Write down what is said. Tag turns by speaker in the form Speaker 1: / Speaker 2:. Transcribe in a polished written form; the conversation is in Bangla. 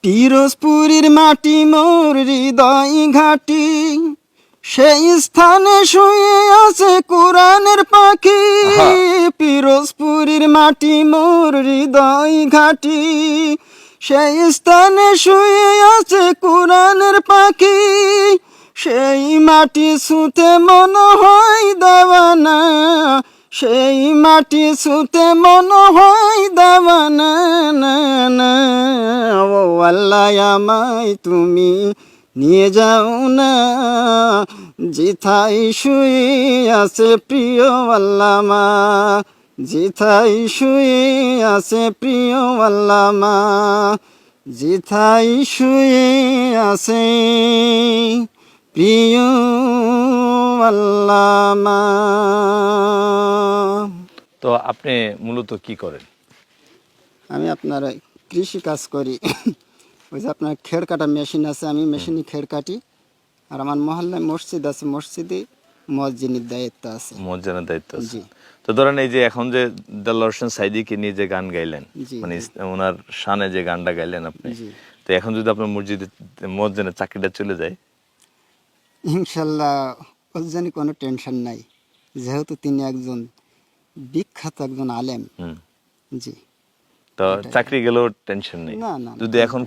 Speaker 1: পিরোজপুরীর মাটি মোর হৃদয় ঘাটি, সেই স্থানে শুয়ে আছে কোরআনের পাখি।
Speaker 2: আহা।
Speaker 1: পিরোজপুরীর মাটি মোর হৃদয় ঘাটি, সেই স্থানে শুয়ে আছে কোরআনের পাখি। সেই মাটি ছুঁতে মন হয় দেওয়ানা, সেই মাটি ছুঁতে মন হয় দেওয়ানা। না না ও আল্লাহ আমায় তুমি নিয়ে যাও না, জিথাই শুয়ে আছে প্রিয় আল্লামা, জিথাই শুয়ে আছে প্রিয় আল্লামা, জিথাই শুয়ে আছে প্রিয় আল্লামা।
Speaker 2: তো আপনি মূলত কি করেন?
Speaker 1: আমি আপনার ওই কৃষি কাজ করি। ওই যে আপনার খেড় কাটা মেশিন আছে, আমি মেশিনে খেড় কাটি। আর আমার মহল্লায় মসজিদ আছে, মসজিদে মসজিদের দায়িত্ব আছে।
Speaker 2: মজ্জানের দায়িত্ব আছে।
Speaker 1: জি
Speaker 2: তো ধরেন এই যে এখন যে দেলোয়ার হোসেন সাইদিকে নিয়ে যে গান গাইলেন,
Speaker 1: জি
Speaker 2: মানে
Speaker 1: জি
Speaker 2: ওনার শানে যে গানটা গাইলেন আপনি,
Speaker 1: জি।
Speaker 2: তো এখন যদি আপনার মসজিদে মজ্জানের চাকরিটা চলে যায়?
Speaker 1: ইনশাল্লাহ ওর জন্য কোনো টেনশন নাই, যেহেতু তিনি একজন বিখ্যাত একজন আলেম।
Speaker 2: হুম।
Speaker 1: জি।
Speaker 2: তো
Speaker 1: এটাই।
Speaker 2: চাকরি গেলেও টেনশন নেই
Speaker 1: না না না,
Speaker 2: যদি
Speaker 1: কোনো
Speaker 2: এখন